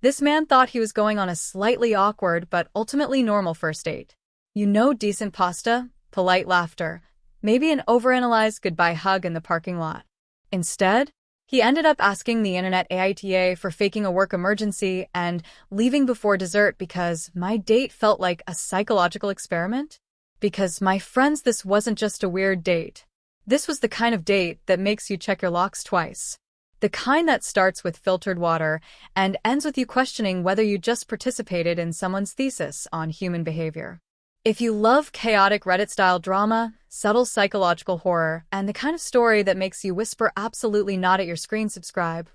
This man thought he was going on a slightly awkward but ultimately normal first date. Decent pasta, polite laughter, maybe an overanalyzed goodbye hug in the parking lot. Instead, he ended up asking the internet AITA for faking a work emergency and leaving before dessert because my date felt like a psychological experiment. Because, my friends, this wasn't just a weird date. This was the kind of date that makes you check your locks twice. The kind that starts with filtered water and ends with you questioning whether you just participated in someone's thesis on human behavior. If you love chaotic Reddit-style drama, subtle psychological horror, and the kind of story that makes you whisper absolutely not at your screen, subscribe,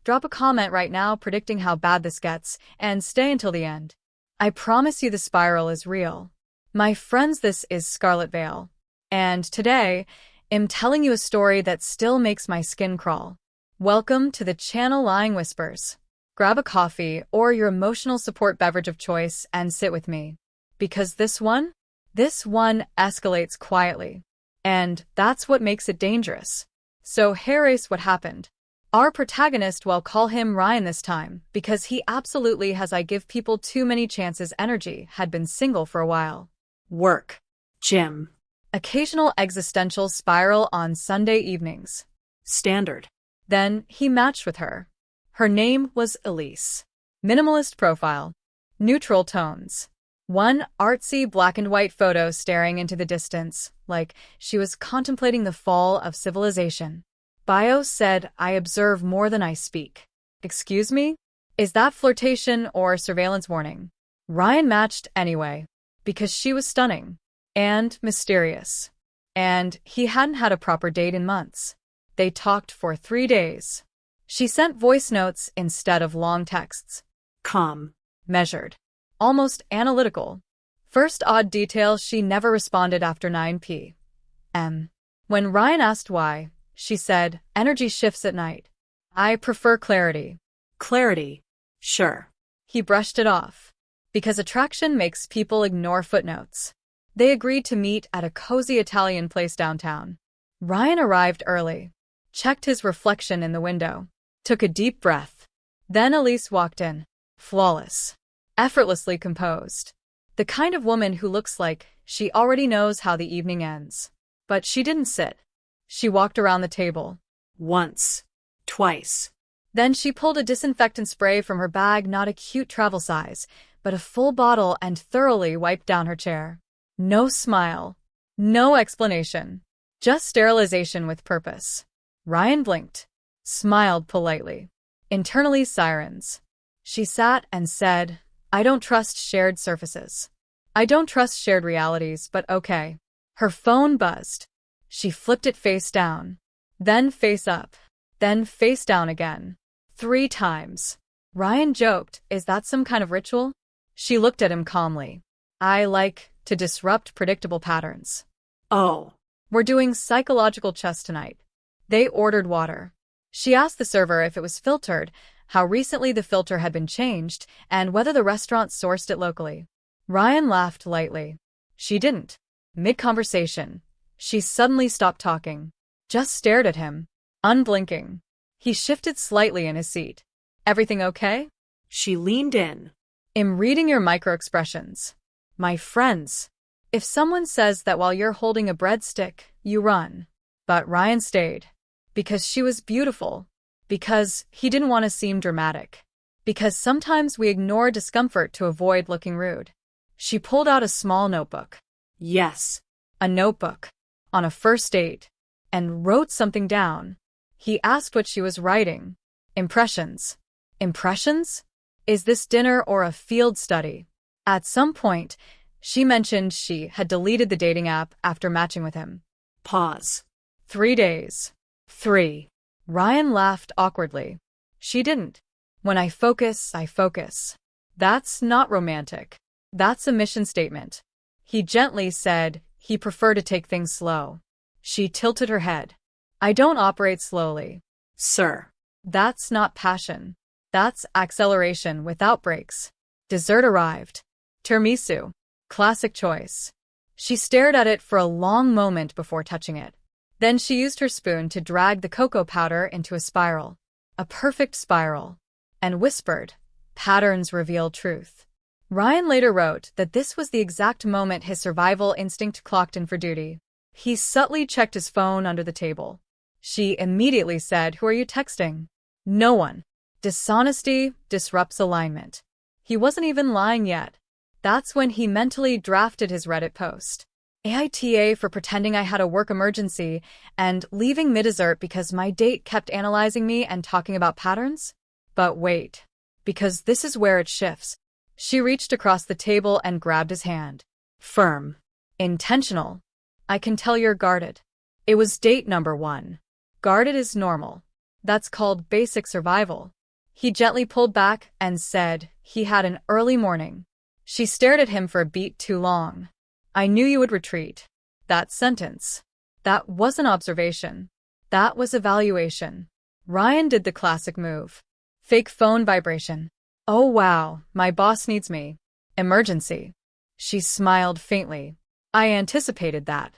drop a comment right now predicting how bad this gets, and stay until the end. I promise you the spiral is real. My friends, this is Scarlet Veil. And today, I'm telling you a story that still makes my skin crawl. Welcome to the channel Lying Whispers. Grab a coffee or your emotional support beverage of choice and sit with me. Because this one escalates quietly. And that's what makes it dangerous. So here is what happened. Our protagonist, we'll call him Ryan this time, because he absolutely has I give people too many chances energy, had been single for a while. Work. Gym. Occasional existential spiral on Sunday evenings. Standard. Then he matched with her. Her name was Elise. Minimalist profile. Neutral tones. One artsy black and white photo staring into the distance, like she was contemplating the fall of civilization. Bio said, I observe more than I speak. Excuse me? Is that flirtation or surveillance warning? Ryan matched anyway, because she was stunning and mysterious. And he hadn't had a proper date in months. They talked for 3 days. She sent voice notes instead of long texts. Calm. Measured. Almost analytical. First odd detail, she never responded after 9 p.m. When Ryan asked why, she said, energy shifts at night. I prefer clarity. Clarity. Sure. He brushed it off. Because attraction makes people ignore footnotes. They agreed to meet at a cozy Italian place downtown. Ryan arrived early. Checked his reflection in the window. Took a deep breath. Then Elise walked in. Flawless. Effortlessly composed. The kind of woman who looks like she already knows how the evening ends. But she didn't sit. She walked around the table. Once. Twice. Then she pulled a disinfectant spray from her bag, not a cute travel size, but a full bottle, and thoroughly wiped down her chair. No smile. No explanation. Just sterilization with purpose. Ryan blinked. Smiled politely. Internally sirens. She sat and said, I don't trust shared surfaces. I don't trust shared realities, but okay. Her phone buzzed. She flipped it face down. Then face up. Then face down again. 3 times. Ryan joked, is that some kind of ritual? She looked at him calmly. I like to disrupt predictable patterns. Oh. We're doing psychological chess tonight. They ordered water. She asked the server if it was filtered, how recently the filter had been changed, and whether the restaurant sourced it locally. Ryan laughed lightly. She didn't. Mid-conversation, she suddenly stopped talking. Just stared at him, unblinking. He shifted slightly in his seat. Everything okay? She leaned in. I'm reading your micro-expressions. My friends. If someone says that while you're holding a breadstick, you run. But Ryan stayed. Because she was beautiful. Because he didn't want to seem dramatic. Because sometimes we ignore discomfort to avoid looking rude. She pulled out a small notebook. Yes. A notebook. On a first date. And wrote something down. He asked what she was writing. Impressions. Impressions? Is this dinner or a field study? At some point, she mentioned she had deleted the dating app after matching with him. Pause. 3 days. 3. Ryan laughed awkwardly. She didn't. When I focus, I focus. That's not romantic. That's a mission statement. He gently said he preferred to take things slow. She tilted her head. I don't operate slowly. Sir. That's not passion. That's acceleration without brakes. Dessert arrived. Tiramisu. Classic choice. She stared at it for a long moment before touching it. Then she used her spoon to drag the cocoa powder into a spiral. A perfect spiral. And whispered, Patterns reveal truth. Ryan later wrote that this was the exact moment his survival instinct clocked in for duty. He subtly checked his phone under the table. She immediately said, "Who are you texting?" "No one." Dishonesty disrupts alignment. He wasn't even lying yet. That's when he mentally drafted his Reddit post. AITA for pretending I had a work emergency and leaving mid-dessert because my date kept analyzing me and talking about patterns? But wait, because this is where it shifts. She reached across the table and grabbed his hand. Firm. Intentional. "I can tell you're guarded." It was date number 1. Guarded is normal. That's called basic survival. He gently pulled back and said he had an early morning. She stared at him for a beat too long. "I knew you would retreat." That sentence. That wasn't observation. That was evaluation. Ryan did the classic move. Fake phone vibration. "Oh wow, my boss needs me. Emergency." She smiled faintly. "I anticipated that."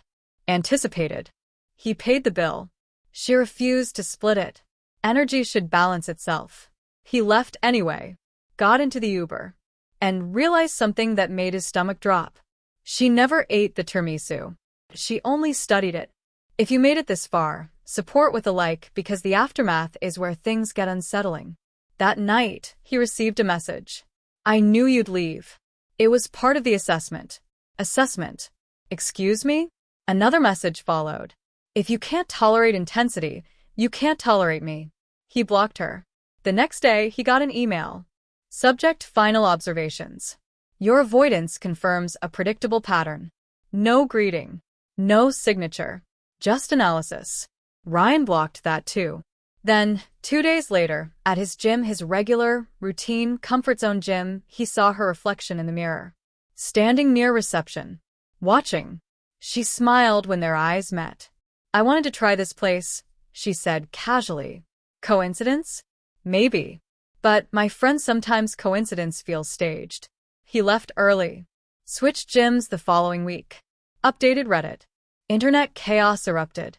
Anticipated. He paid the bill. She refused to split it. Energy should balance itself. He left anyway, got into the Uber, and realized something that made his stomach drop. She never ate the tiramisu. She only studied it. If you made it this far, support with a like because the aftermath is where things get unsettling. That night, he received a message. "I knew you'd leave." It was part of the assessment. Assessment. "Excuse me?" Another message followed. "If you can't tolerate intensity, you can't tolerate me." He blocked her. The next day, he got an email. Subject: Final observations. Your avoidance confirms a predictable pattern. No greeting. No signature. Just analysis. Ryan blocked that too. Then, 2 days later, at his gym, his regular, routine, comfort zone gym, he saw her reflection in the mirror. Standing near reception. Watching. She smiled when their eyes met. "I wanted to try this place," she said casually. Coincidence? Maybe. But my friend, sometimes coincidence feels staged. He left early. Switched gyms the following week. Updated Reddit. Internet chaos erupted.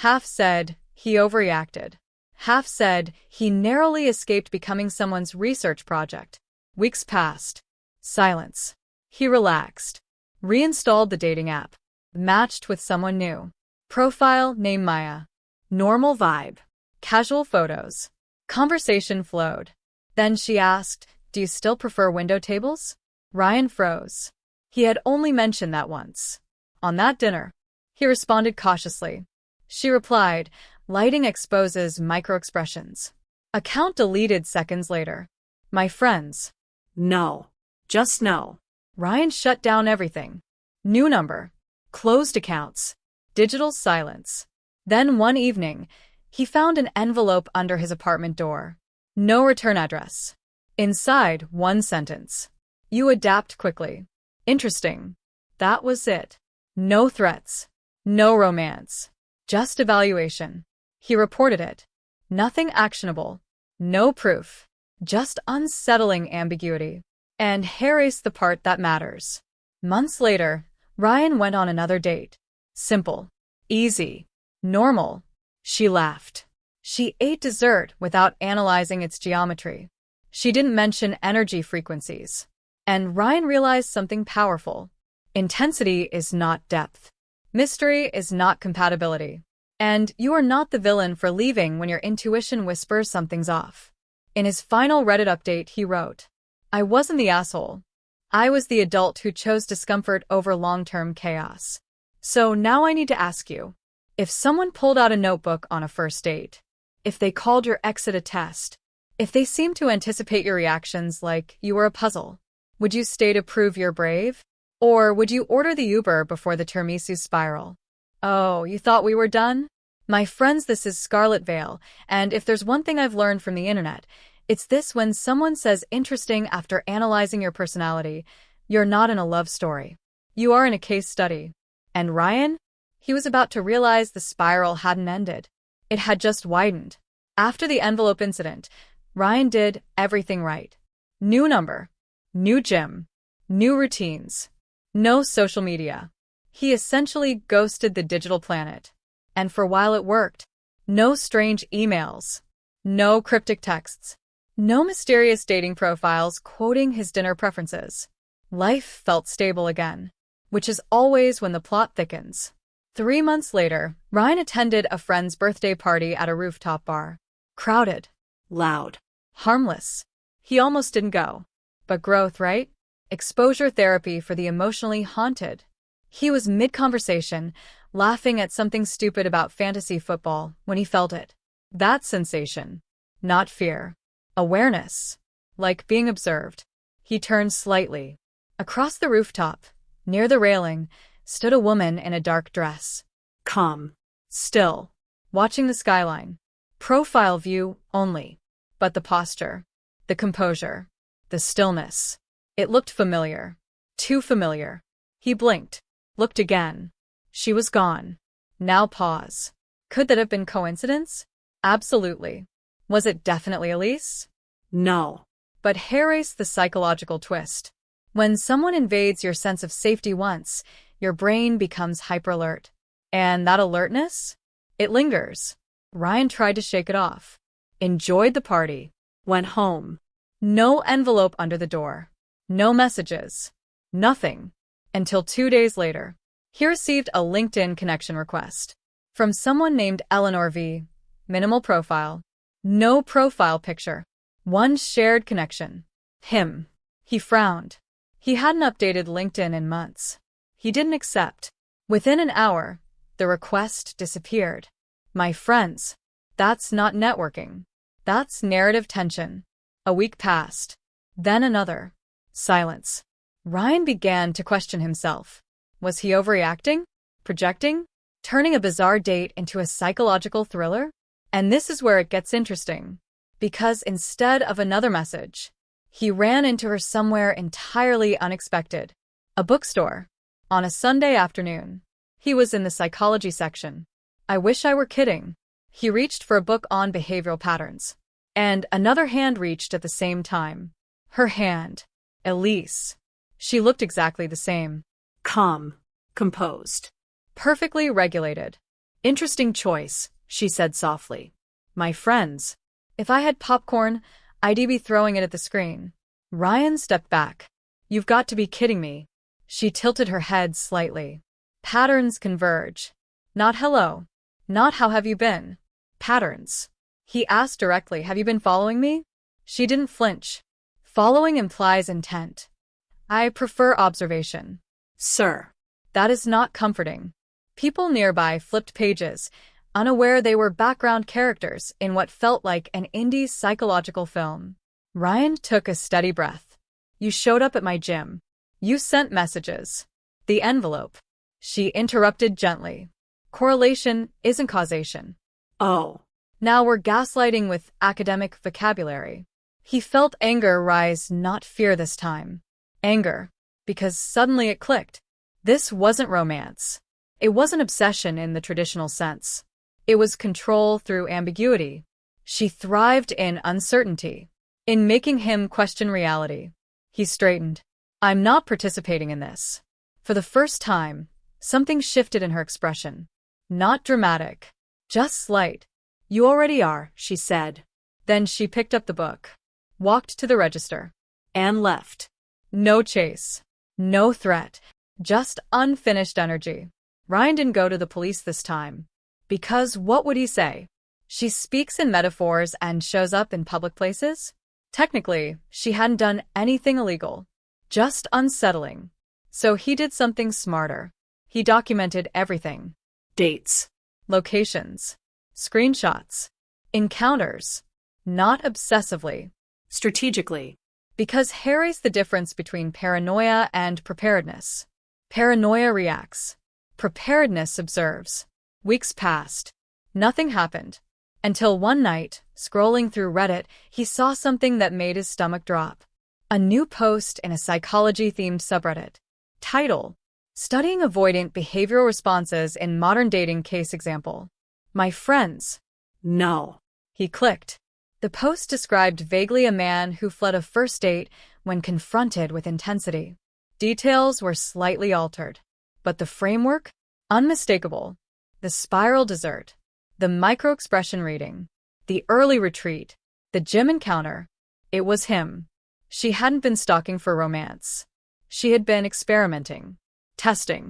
Half said he overreacted. Half said he narrowly escaped becoming someone's research project. Weeks passed. Silence. He relaxed. Reinstalled the dating app. Matched with someone new. Profile name Maya. Normal vibe. Casual photos. Conversation flowed. Then she asked, "Do you still prefer window tables?" Ryan froze. He had only mentioned that once. On that dinner. He responded cautiously. She replied, "Lighting exposes microexpressions." Account deleted seconds later. "My friends." No. Just no. Ryan shut down everything. New number. Closed accounts. Digital silence. Then one evening, he found an envelope under his apartment door. No return address. Inside, one sentence. "You adapt quickly." Interesting. That was it. No threats. No romance. Just evaluation. He reported it. Nothing actionable. No proof. Just unsettling ambiguity. And here's the part that matters. Months later, Ryan went on another date. Simple. Easy. Normal. She laughed. She ate dessert without analyzing its geometry. She didn't mention energy frequencies. And Ryan realized something powerful. Intensity is not depth. Mystery is not compatibility. And you are not the villain for leaving when your intuition whispers something's off. In his final Reddit update, he wrote, "I wasn't the asshole. I was the adult who chose discomfort over long-term chaos. So now I need to ask you, if someone pulled out a notebook on a first date, if they called your exit a test, if they seemed to anticipate your reactions like you were a puzzle, would you stay to prove you're brave? Or would you order the Uber before the tiramisu spiral?" Oh, you thought we were done? My friends, this is Scarlet Veil, and if there's one thing I've learned from the internet, it's this: when someone says interesting after analyzing your personality, you're not in a love story. You are in a case study. And Ryan? He was about to realize the spiral hadn't ended. It had just widened. After the envelope incident, Ryan did everything right. New number. New gym. New routines. No social media. He essentially ghosted the digital planet. And for a while it worked. No strange emails. No cryptic texts. No mysterious dating profiles quoting his dinner preferences. Life felt stable again, which is always when the plot thickens. 3 months later, Ryan attended a friend's birthday party at a rooftop bar. Crowded. Loud. Harmless. He almost didn't go. But growth, right? Exposure therapy for the emotionally haunted. He was mid-conversation, laughing at something stupid about fantasy football when he felt it. That sensation. Not fear. Awareness. Like being observed. He turned slightly. Across the rooftop, near the railing, stood a woman in a dark dress. Calm. Still. Watching the skyline. Profile view only. But the posture. The composure. The stillness. It looked familiar. Too familiar. He blinked. Looked again. She was gone. Now pause. Could that have been coincidence? Absolutely. Was it definitely Elise? No. But here's the psychological twist. When someone invades your sense of safety once, your brain becomes hyper-alert. And that alertness? It lingers. Ryan tried to shake it off. Enjoyed the party. Went home. No envelope under the door. No messages. Nothing. Until 2 days later, he received a LinkedIn connection request. From someone named Eleanor V. Minimal profile. No profile picture. One shared connection. Him. He frowned. He hadn't updated LinkedIn in months. He didn't accept. Within an hour, the request disappeared. My friends, that's not networking. That's narrative tension. A week passed. Then another. Silence. Ryan began to question himself. Was he overreacting? Projecting? Turning a bizarre date into a psychological thriller? And this is where it gets interesting. Because instead of another message, he ran into her somewhere entirely unexpected. A bookstore. On a Sunday afternoon. He was in the psychology section. I wish I were kidding. He reached for a book on behavioral patterns. And another hand reached at the same time. Her hand. Elise. She looked exactly the same. Calm. Composed. Perfectly regulated. Interesting choice, she said softly. My friends. If I had popcorn, I'd be throwing it at the screen. Ryan stepped back. You've got to be kidding me. She tilted her head slightly. Patterns converge. Not hello. Not how have you been. Patterns. He asked directly, have you been following me? She didn't flinch. Following implies intent. I prefer observation. Sir. That is not comforting. People nearby flipped pages, unaware they were background characters in what felt like an indie psychological film. Ryan took a steady breath. You showed up at my gym. You sent messages. The envelope. She interrupted gently. Correlation isn't causation. Oh. Now we're gaslighting with academic vocabulary. He felt anger rise, not fear this time. Anger. Because suddenly it clicked. This wasn't romance. It wasn't obsession in the traditional sense. It was control through ambiguity. She thrived in uncertainty, in making him question reality. He straightened. I'm not participating in this. For the first time, something shifted in her expression. Not dramatic. Just slight. You already are, she said. Then she picked up the book. Walked to the register. And left. No chase. No threat. Just unfinished energy. Ryan didn't go to the police this time. Because what would he say? She speaks in metaphors and shows up in public places? Technically, she hadn't done anything illegal. Just unsettling. So he did something smarter. He documented everything. Dates. Locations. Screenshots. Encounters. Not obsessively. Strategically. Because here's the difference between paranoia and preparedness. Paranoia reacts. Preparedness observes. Weeks passed. Nothing happened. Until one night, scrolling through Reddit, he saw something that made his stomach drop. A new post in a psychology-themed subreddit. Title: Studying Avoidant Behavioral Responses in Modern Dating Case Example. My friends. No. He clicked. The post described vaguely a man who fled a first date when confronted with intensity. Details were slightly altered. But the framework? Unmistakable. The spiral dessert. The micro-expression reading. The early retreat. The gym encounter. It was him. She hadn't been stalking for romance. She had been experimenting, testing,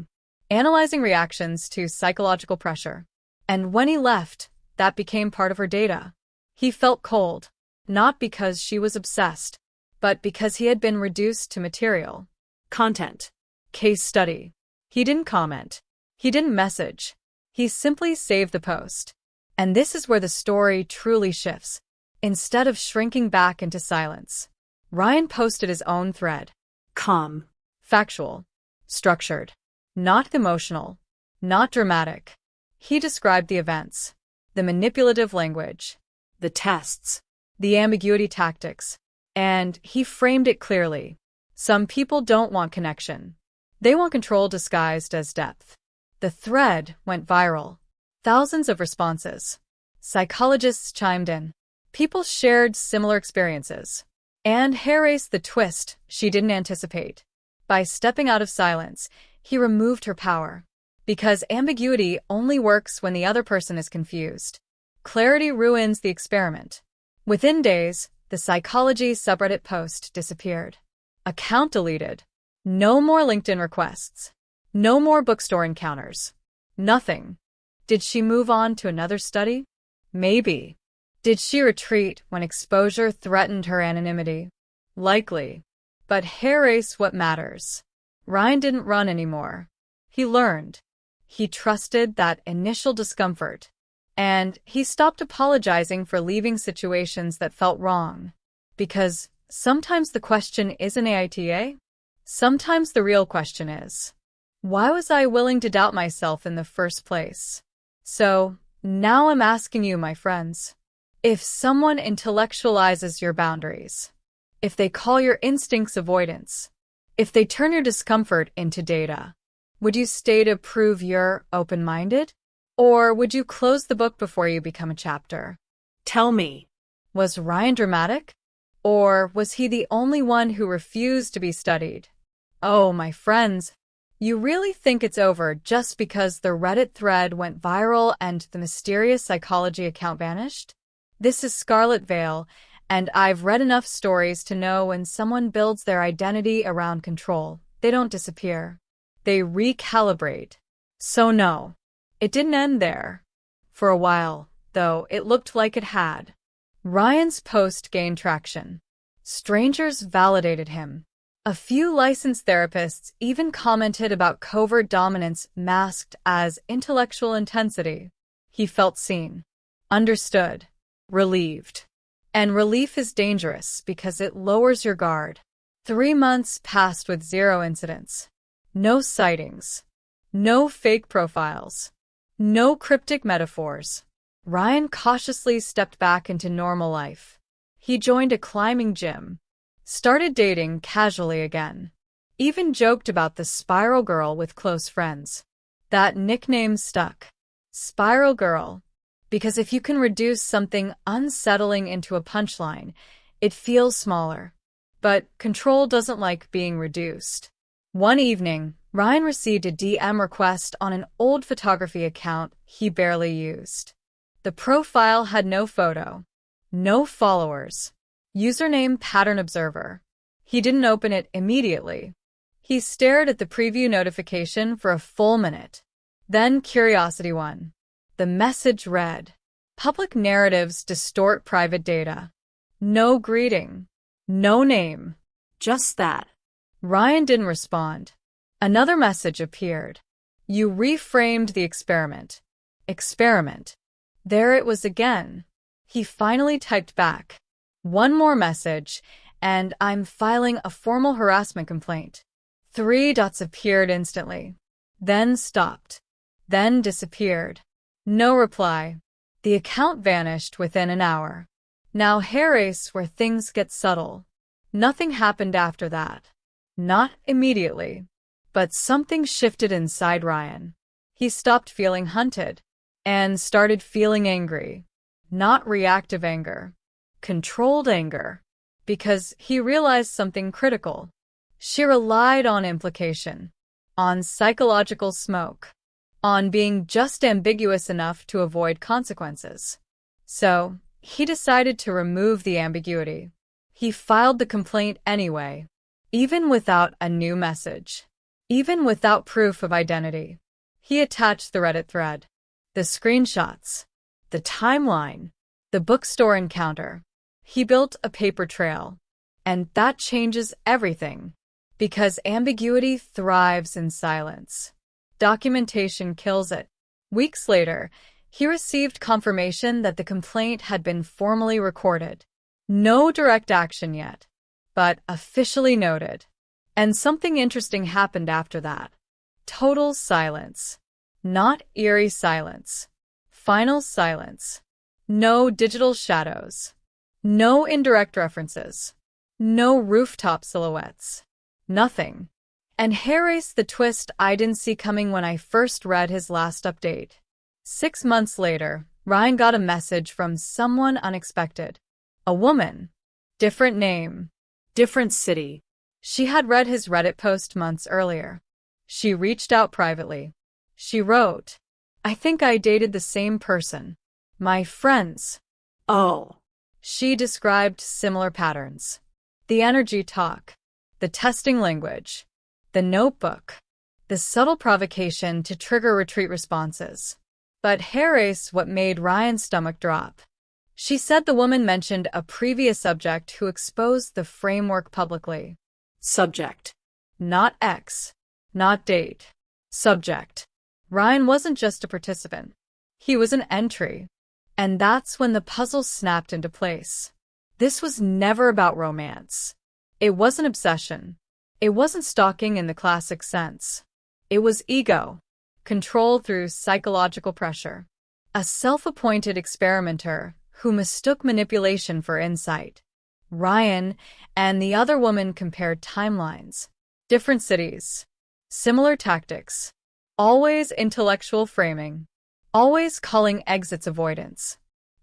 analyzing reactions to psychological pressure. And when he left, that became part of her data. He felt cold, not because she was obsessed, but because he had been reduced to material. Content. Case study. He didn't comment. He didn't message. He simply saved the post. And this is where the story truly shifts. Instead of shrinking back into silence, Ryan posted his own thread. Calm. Factual. Structured. Not emotional. Not dramatic. He described the events, the manipulative language, The tests. the ambiguity tactics, and he framed it clearly. Some people don't want connection. They want control disguised as depth. The thread went viral. Thousands of responses. Psychologists chimed in. People shared similar experiences. And Harris the twist she didn't anticipate. By stepping out of silence, he removed her power. Because ambiguity only works when the other person is confused. Clarity ruins the experiment. Within days, the psychology subreddit post disappeared. Account deleted. No more LinkedIn requests. No more bookstore encounters. Nothing. Did she move on to another study? Maybe. Did she retreat when exposure threatened her anonymity? Likely. But Harris what matters. Ryan didn't run anymore. He learned. He trusted that initial discomfort. And he stopped apologizing for leaving situations that felt wrong. Because sometimes the question isn't AITA. Sometimes the real question is, why was I willing to doubt myself in the first place? So, now I'm asking you, my friends, if someone intellectualizes your boundaries, if they call your instincts avoidance, if they turn your discomfort into data, would you stay to prove you're open-minded? Or would you close the book before you become a chapter? Tell me. Was Ryan dramatic? Or was he the only one who refused to be studied? Oh, my friends, you really think it's over just because the Reddit thread went viral and the mysterious psychology account vanished? This is Scarlet Veil, and I've read enough stories to know when someone builds their identity around control, they don't disappear. They recalibrate. So no, it didn't end there. For a while, though, it looked like it had. Ryan's post gained traction. Strangers validated him. A few licensed therapists even commented about covert dominance masked as intellectual intensity. He felt seen, understood, relieved. And relief is dangerous because it lowers your guard. 3 months passed with 0 incidents. No sightings. No fake profiles. No cryptic metaphors. Ryan cautiously stepped back into normal life. He joined a climbing gym. Started dating casually again. Even joked about the Spiral Girl with close friends. That nickname stuck. Spiral Girl. Because if you can reduce something unsettling into a punchline, it feels smaller. But control doesn't like being reduced. One evening, Ryan received a DM request on an old photography account he barely used. The profile had no photo, no followers. Username Pattern Observer. He didn't open it immediately. He stared at the preview notification for a full minute. Then curiosity won. The message read, "Public narratives distort private data. No greeting. No name." Just that. Ryan didn't respond. Another message appeared. "You reframed the experiment." Experiment. There it was again. He finally typed back. One more message, and I'm filing a formal harassment complaint. 3 dots appeared instantly. Then stopped. Then disappeared. No reply. The account vanished within an hour. Now Harris where things get subtle. Nothing happened after that. Not immediately. But something shifted inside Ryan. He stopped feeling hunted and started feeling angry. Not reactive anger. Controlled anger. Because he realized something critical. She relied on implication. On psychological smoke. On being just ambiguous enough to avoid consequences. So, he decided to remove the ambiguity. He filed the complaint anyway, even without a new message, even without proof of identity. He attached the Reddit thread, the screenshots, the timeline, the bookstore encounter. He built a paper trail. And that changes everything, because ambiguity thrives in silence. Documentation kills it. Weeks later, he received confirmation that the complaint had been formally recorded. No direct action yet, but officially noted. And something interesting happened after that. Total silence. Not eerie silence. Final silence. No digital shadows. No indirect references. No rooftop silhouettes. Nothing. And here's the twist I didn't see coming when I first read his last update. 6 months later, Ryan got a message from someone unexpected. A woman. Different name. Different city. She had read his Reddit post months earlier. She reached out privately. She wrote, "I think I dated the same person. My friends." Oh. She described similar patterns. The energy talk, the testing language, the notebook, the subtle provocation to trigger retreat responses. But here's what made Ryan's stomach drop. She said the woman mentioned a previous subject who exposed the framework publicly. Subject. Not ex, not date. Subject. Ryan wasn't just a participant. He was an entry. And that's when the puzzle snapped into place. This was never about romance. It wasn't obsession. It wasn't stalking in the classic sense. It was ego, control through psychological pressure. A self-appointed experimenter who mistook manipulation for insight. Ryan and the other woman compared timelines. Different cities. Similar tactics. Always intellectual framing. Always calling exits avoidance.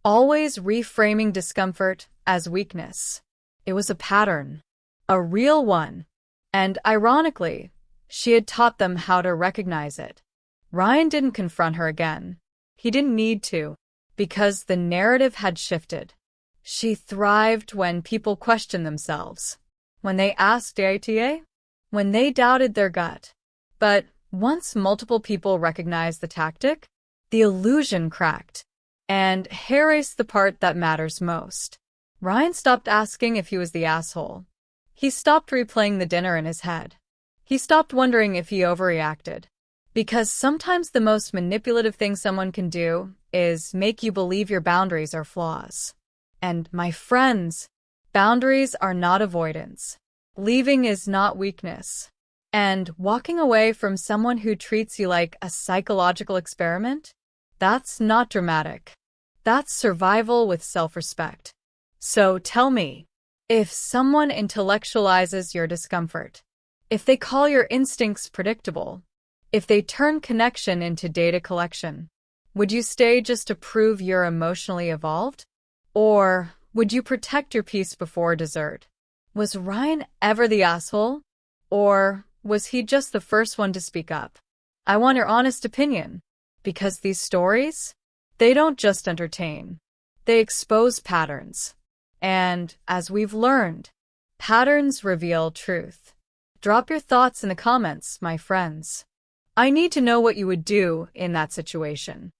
Always reframing discomfort as weakness. It was a pattern. A real one. And ironically, she had taught them how to recognize it. Ryan didn't confront her again. He didn't need to, because the narrative had shifted. She thrived when people questioned themselves. When they asked AITA. When they doubted their gut. But once multiple people recognized the tactic, the illusion cracked. And here's the part that matters most. Ryan stopped asking if he was the asshole. He stopped replaying the dinner in his head. He stopped wondering if he overreacted. Because sometimes the most manipulative thing someone can do is make you believe your boundaries are flaws. And my friends, boundaries are not avoidance. Leaving is not weakness. And walking away from someone who treats you like a psychological experiment? That's not dramatic. That's survival with self-respect. So tell me, if someone intellectualizes your discomfort, if they call your instincts predictable, if they turn connection into data collection, would you stay just to prove you're emotionally evolved? Or would you protect your peace before dessert? Was Ryan ever the asshole? Or was he just the first one to speak up? I want your honest opinion, because these stories, they don't just entertain. They expose patterns. And, as we've learned, patterns reveal truth. Drop your thoughts in the comments, my friends. I need to know what you would do in that situation.